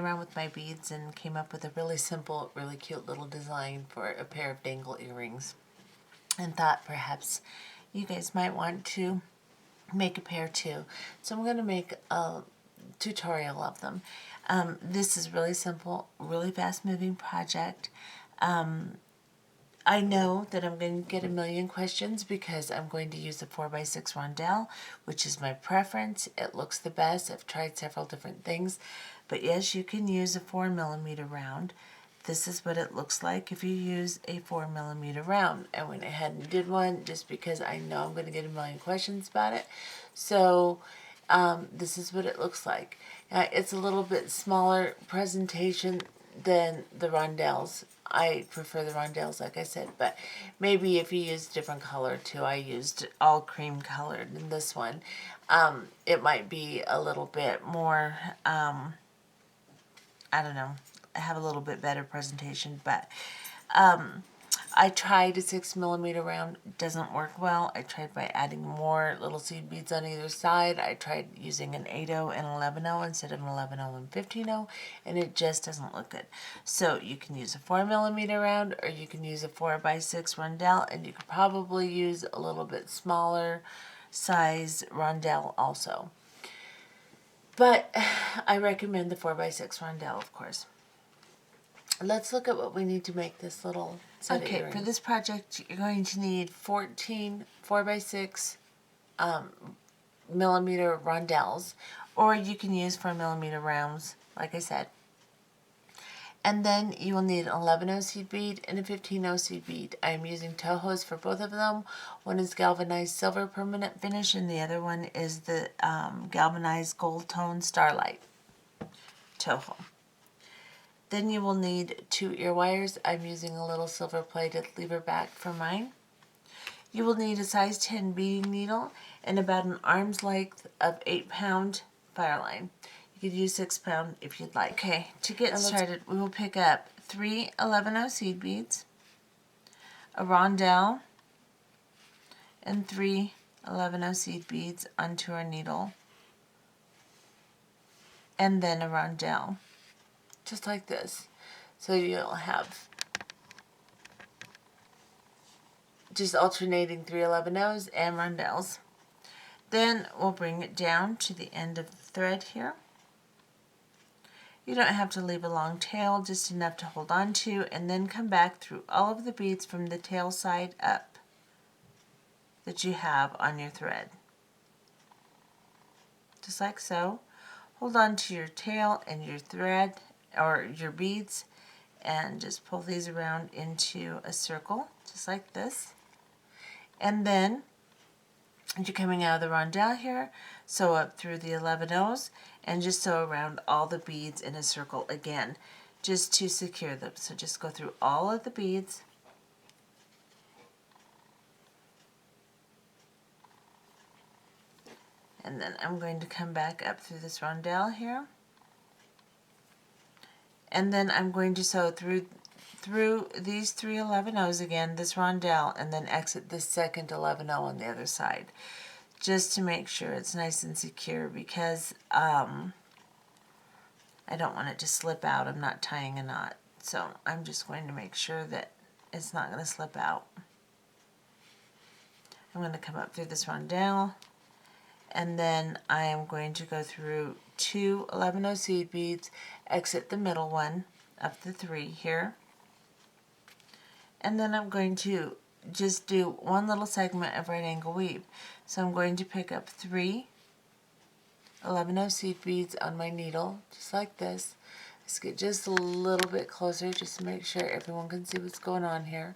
around with my beads and came up with a really simple, really cute little design for a pair of dangle earrings, and thought perhaps you guys might want to make a pair too. So I'm going to make a tutorial of them. This is really simple, really fast moving project. I know that I'm going to get a million questions because I'm going to use a 4x6 rondelle, which is my preference. It looks the best. I've tried several different things, but yes, you can use a 4mm round. This is what it looks like if you use a 4mm round. I went ahead and did one just because I know I'm going to get a million questions about it. So this is what it looks like. It's a little bit smaller presentation than the rondelles. I prefer the rondelles, like I said, but maybe if you use different color too. I used all cream colored in this one. It might be a little bit more, I don't know, have a little bit better presentation, but I tried a 6mm round. It doesn't work well. I tried by adding more little seed beads on either side. I tried using an 8/0 and 11/0 instead of an 11/0 and 15/0, and it just doesn't look good. So you can use a 4mm round, or you can use a 4x6 rondelle, and you could probably use a little bit smaller size rondelle also. But I recommend the 4x6 rondelle, of course. Let's look at what we need to make this little set of earrings. For this project, you're going to need 14 4x6 millimeter rondelles, or you can use 4mm rounds, like I said. And then you will need an 11/0 seed bead and a 15/0 seed bead. I am using Toho's for both of them. One is galvanized silver permanent finish, and the other one is the galvanized gold tone starlight Toho. Then you will need 2 ear wires. I'm using a little silver plated lever back for mine. You will need a size 10 beading needle and about an arm's length of 8-pound Fireline. You could use 6-pound if you'd like. Okay, to get started, we will pick up 3 11/0 seed beads, a rondelle, and 3 11/0 seed beads onto our needle, and then a rondelle. Just like this. So you'll have just alternating 3 11/0s and rondelles. Then we'll bring it down to the end of the thread here. You don't have to leave a long tail, just enough to hold on to, and then come back through all of the beads from the tail side up that you have on your thread. Just like so. Hold on to your tail and your thread, or your beads, and just pull these around into a circle, just like this. And then, as you're coming out of the rondelle here, sew up through the 11/0s, and just sew around all the beads in a circle again, just to secure them. So just go through all of the beads, and then I'm going to come back up through this rondelle here. And then I'm going to sew through these 3 11/0s again, this rondelle, and then exit this second 11/0 on the other side, just to make sure it's nice and secure, because I don't want it to slip out. I'm not tying a knot, so I'm just going to make sure that it's not going to slip out. I'm going to come up through this rondelle, and then I am going to go through 2 11/0 seed beads, exit the middle one of the 3 here, and then I'm going to just do one little segment of right angle weave. So I'm going to pick up 3 11/0 seed beads on my needle, just like this. Let's get just a little bit closer just to make sure everyone can see what's going on here.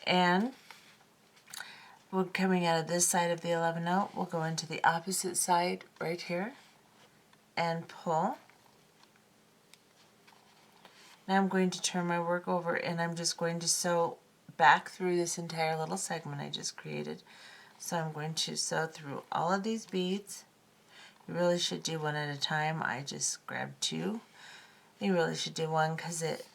And we're coming out of this side of the 11/0, we'll go into the opposite side right here and pull. Now I'm going to turn my work over, and I'm just going to sew back through this entire little segment I just created. So I'm going to sew through all of these beads. You really should do one at a time. I just grabbed 2. You really should do one because it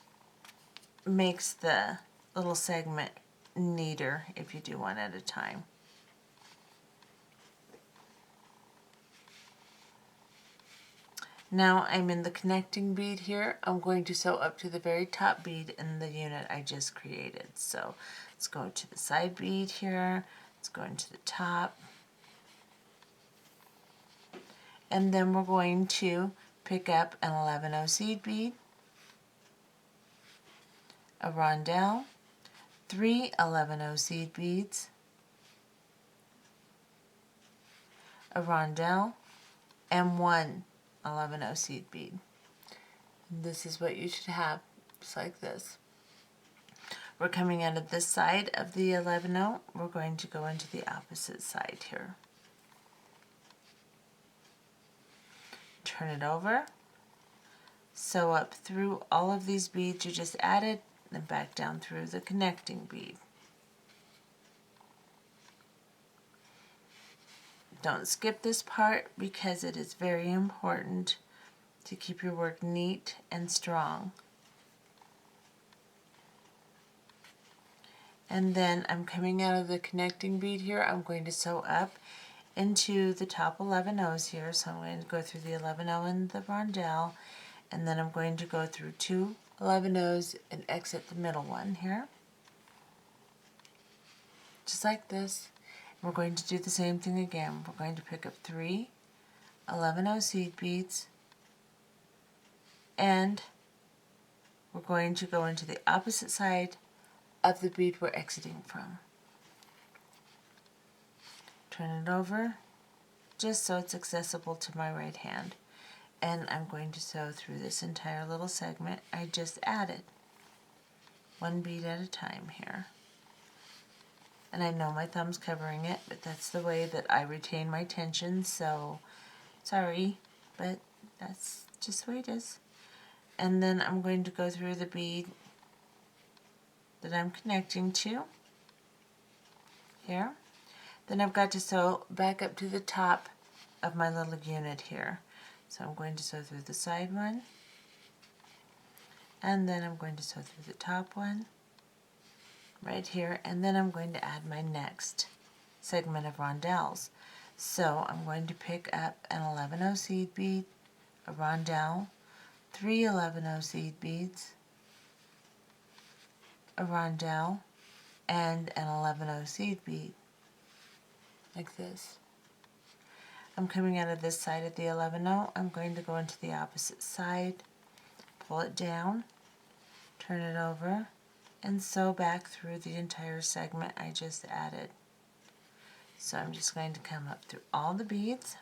makes the little segment neater if you do one at a time. Now I'm in the connecting bead here. I'm going to sew up to the very top bead in the unit I just created. So let's go to the side bead here. Let's go into the top. And then we're going to pick up an 11-0 seed bead, a rondelle, 3 11-0 seed beads, a rondelle, and 1 11-0 seed bead. This is what you should have, just like this. We're coming out of this side of the 11-0. We're going to go into the opposite side here. Turn it over, sew up through all of these beads you just added, and back down through the connecting bead. Don't skip this part because it is very important to keep your work neat and strong. And then I'm coming out of the connecting bead here. I'm going to sew up into the top 11-0s here. So I'm going to go through the 11-0 and the rondelle, and then I'm going to go through 2 11-0s and exit the middle one here. Just like this. We're going to do the same thing again. We're going to pick up 3 11-0 seed beads, and we're going to go into the opposite side of the bead we're exiting from. Turn it over just so it's accessible to my right hand, and I'm going to sew through this entire little segment I just added, 1 bead at a time here. And I know my thumb's covering it, but that's the way that I retain my tension, so sorry, but that's just the way it is. And then I'm going to go through the bead that I'm connecting to here. Then I've got to sew back up to the top of my little unit here. So I'm going to sew through the side one, and then I'm going to sew through the top one right here, and then I'm going to add my next segment of rondelles. So I'm going to pick up an 11-0 seed bead, a rondelle, 3 11-0 seed beads, a rondelle, and an 11-0 seed bead, like this. I'm coming out of this side of the 11-0. I'm going to go into the opposite side, pull it down, turn it over, and sew back through the entire segment I just added. So I'm just going to come up through all the beads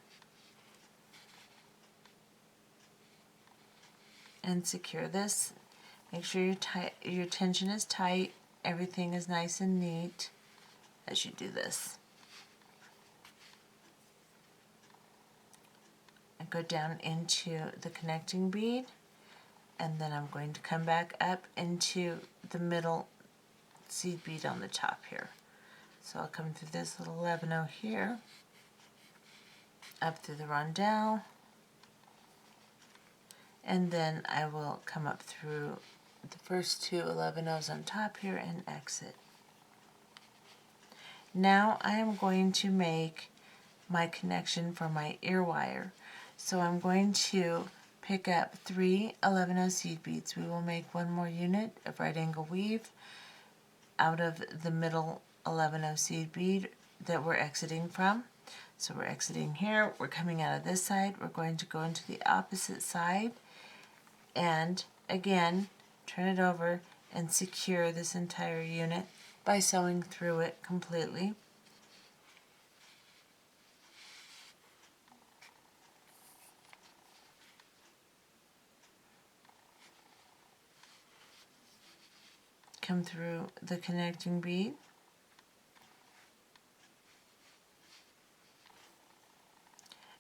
and secure this. Make sure your tension is tight, everything is nice and neat as you do this. I go down into the connecting bead, and then I'm going to come back up into the middle seed bead on the top here. So I'll come through this little 11-0 here, up through the rondelle, and then I will come up through the first 2 11-0s on top here and exit. Now I am going to make my connection for my ear wire. So I'm going to pick up 3 11-0 seed beads. We will make 1 more unit of right angle weave out of the middle 11-0 seed bead that we're exiting from. So we're exiting here, we're coming out of this side, we're going to go into the opposite side, and again turn it over and secure this entire unit by sewing through it completely. Come through the connecting bead,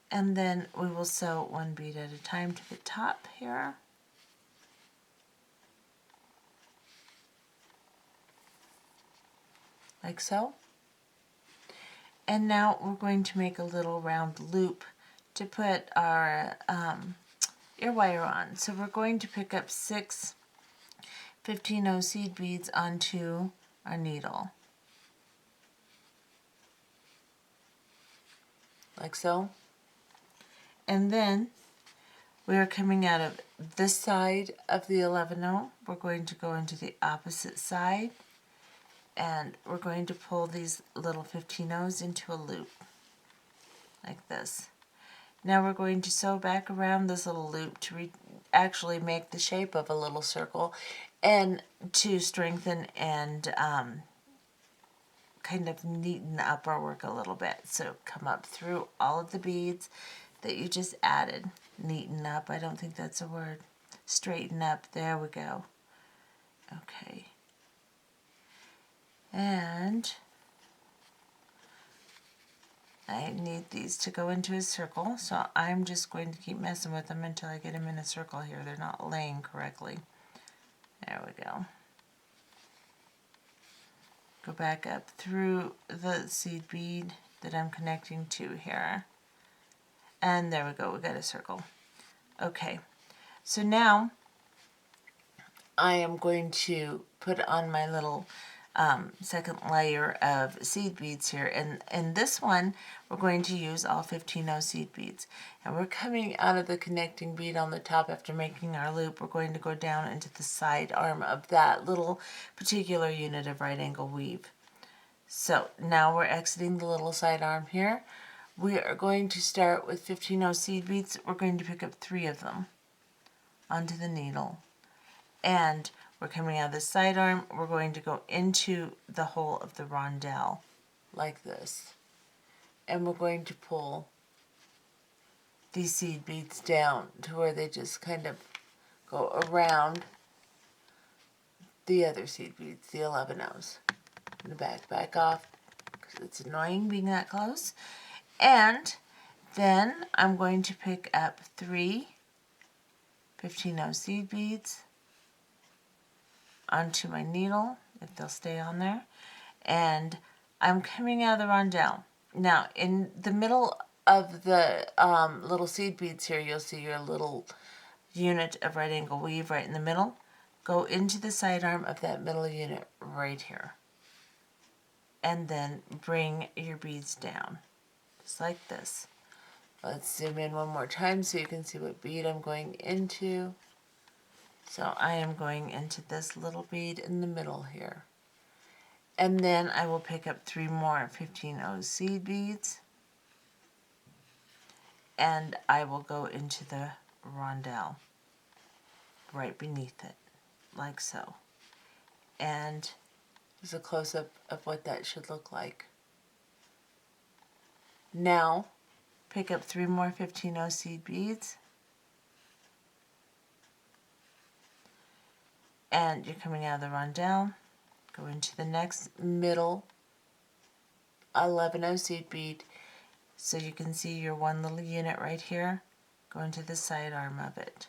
and then we will sew 1 bead at a time to the top here. Like so. And now we're going to make a little round loop to put our ear wire on. So we're going to pick up 6 15-0 seed beads onto our needle, like so. And then We are coming out of this side of the 11-0. We're going to go into the opposite side, and we're going to pull these little 15-0s into a loop, like this. Now we're going to sew back around this little loop to actually make the shape of a little circle, and to strengthen and kind of neaten up our work a little bit. So come up through all of the beads that you just added. Neaten up, I don't think that's a word. Straighten up, there we go. Okay. And I need these to go into a circle, so I'm just going to keep messing with them until I get them in a circle here. They're not laying correctly. There we go. Go back up through the seed bead that I'm connecting to here. And there we go, we got a circle. Okay, so now I am going to put on my little second layer of seed beads here. And in this one, we're going to use all 15-0 seed beads. And we're coming out of the connecting bead on the top after making our loop. We're going to go down into the side arm of that little particular unit of right angle weave. So now we're exiting the little side arm here. We are going to start with 15-0 seed beads. We're going to pick up 3 of them onto the needle. And we're coming out of the side arm. We're going to go into the hole of the rondelle, like this. And we're going to pull these seed beads down to where they just kind of go around the other seed beads, the 11-0s. I'm going to back off because it's annoying being that close. And then I'm going to pick up 3 15-0 seed beads onto my needle, if they'll stay on there. And I'm coming out of the rondelle. Now, in the middle of the little seed beads here, you'll see your little unit of right angle weave right in the middle. Go into the side arm of that middle unit right here. And then bring your beads down, just like this. Let's zoom in one more time so you can see what bead I'm going into. So I am going into this little bead in the middle here. And then I will pick up 3 more 15-0 seed beads. And I will go into the rondelle right beneath it, like so. And there's a close-up of what that should look like. Now, pick up 3 more 15-0 seed beads. And you're coming out of the rondelle. Go into the next middle 11-0 seed bead. So you can see your one little unit right here. Go into the side arm of it.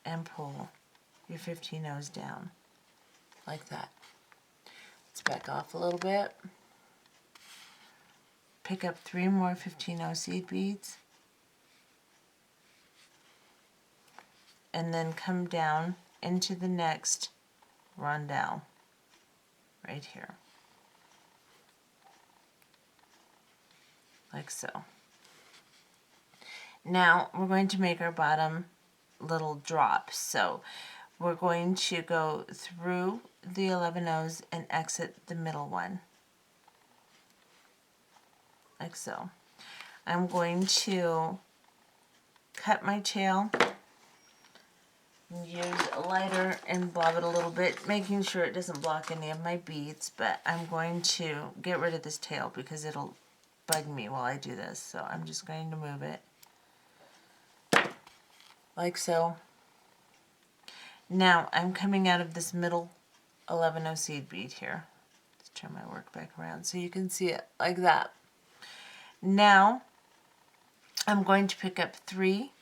And pull your 15-0s down. Like that. Let's back off a little bit. Pick up 3 more 15-0 seed beads. And then come down into the next rondelle. Right here. Like so. Now we're going to make our bottom little drop. So we're going to go through the 11-0s and exit the middle one. Like so. I'm going to cut my tail and use a lighter and blob it a little bit, making sure it doesn't block any of my beads, but I'm going to get rid of this tail because it'll bug me while I do this. So I'm just going to move it. Like so. Now I'm coming out of this middle 11-0 seed bead here. Let's turn my work back around so you can see it like that. Now I'm going to pick up 3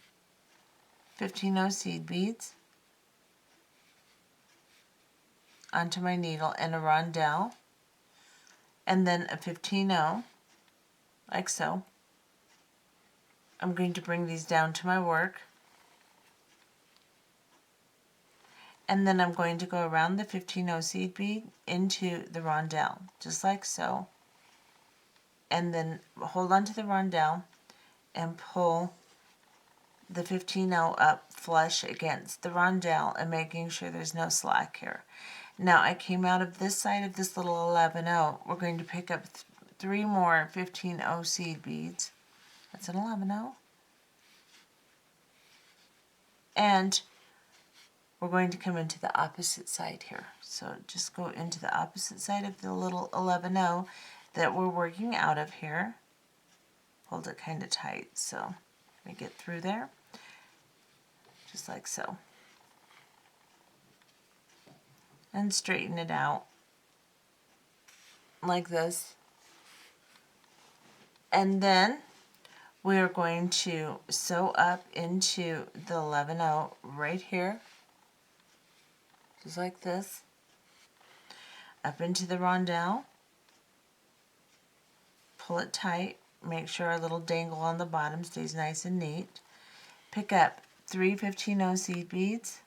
15-0 seed beads onto my needle and a rondelle, and then a 15-0, like so. I'm going to bring these down to my work. And then I'm going to go around the 15-0 seed bead into the rondelle, just like so. And then hold on to the rondelle and pull the 15-0 up flush against the rondelle and making sure there's no slack here. Now I came out of this side of this little 11-0. We're going to pick up 3 more 15-0 seed beads. That's an 11-0. And we're going to come into the opposite side here. So just go into the opposite side of the little 11-0 that we're working out of here. Hold it kind of tight so we get through there, just like so. And straighten it out like this. And then we're going to sew up into the 11-0 right here, just like this, up into the rondelle, pull it tight, make sure our little dangle on the bottom stays nice and neat. Pick up 3 15-0 seed beads,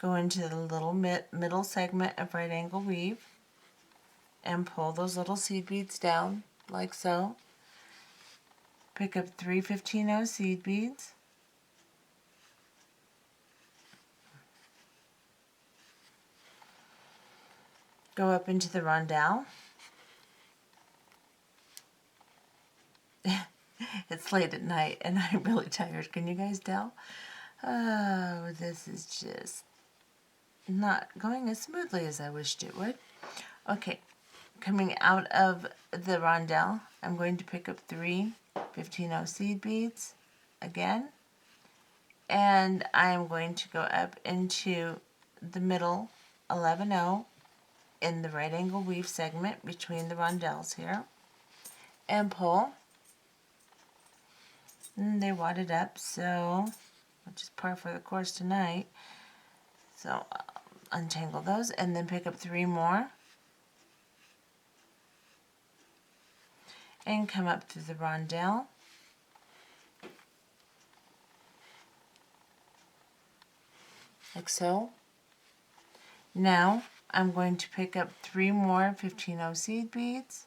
go into the little middle segment of right angle weave and pull those little seed beads down like so. Pick up 3 15-0 seed beads, go up into the rondelle. It's late at night and I'm really tired. Can you guys tell? Oh, this is just not going as smoothly as I wished it would. Okay, coming out of the rondelle, I'm going to pick up 3 15-0 seed beads again, and I am going to go up into the middle 11-0 in the right angle weave segment between the rondelles here, and pull. And they wadded up, so which is par for the course tonight. So untangle those and then pick up 3 more and come up through the rondelle, like so. Now I'm going to pick up 3 more 15-0 seed beads,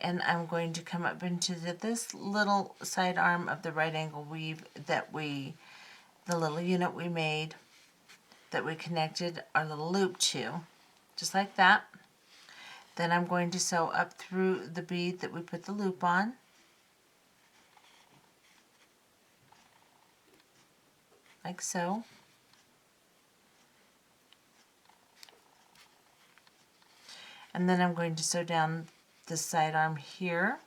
and I'm going to come up into this little side arm of the right angle weave that the little unit we made, that we connected our little loop to, just like that. Then I'm going to sew up through the bead that we put the loop on, like so. And then I'm going to sew down the side arm here.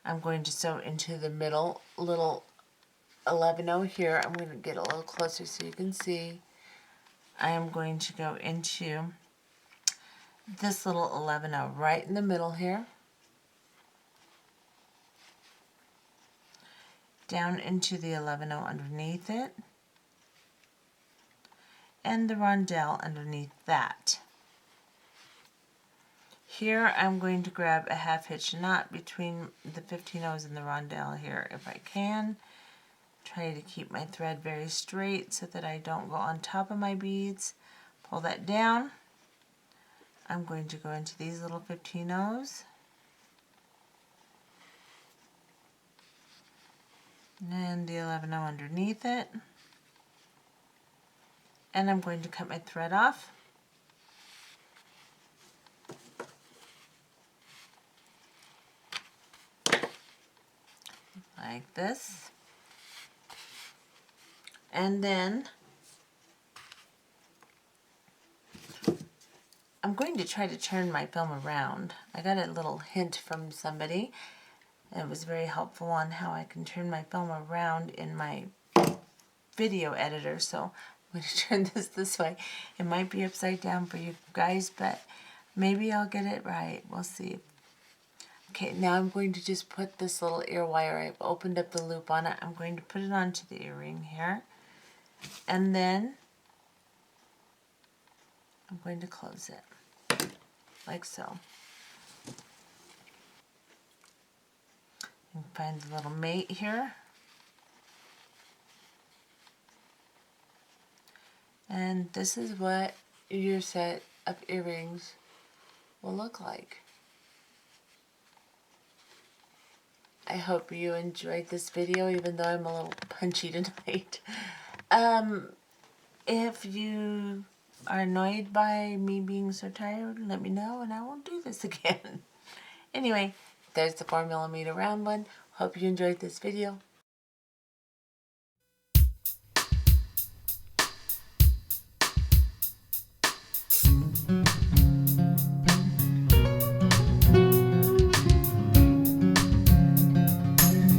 I'm going to sew into the middle little 11-0 here. I'm going to get a little closer so you can see. I am going to go into this little 11-0 right in the middle here, down into the 11-0 underneath it, and the rondelle underneath that. Here I'm going to grab a half hitch knot between the 15-0s and the rondelle here if I can. Try to keep my thread very straight so that I don't go on top of my beads. Pull that down. I'm going to go into these little 15-0s. And the 11-0 underneath it. And I'm going to cut my thread off. Like this. And then I'm going to try to turn my film around. I got a little hint from somebody. It was very helpful on how I can turn my film around in my video editor. So I'm going to turn this way. It might be upside down for you guys, but maybe I'll get it right. We'll see. Okay, now I'm going to just put this little ear wire. I've opened up the loop on it. I'm going to put it onto the earring here. And then I'm going to close it, like so. And find the little mate here. And this is what your set of earrings will look like. I hope you enjoyed this video, even though I'm a little punchy tonight. If you are annoyed by me being so tired, let me know and I won't do this again. Anyway, there's the 4mm round one. Hope you enjoyed this video.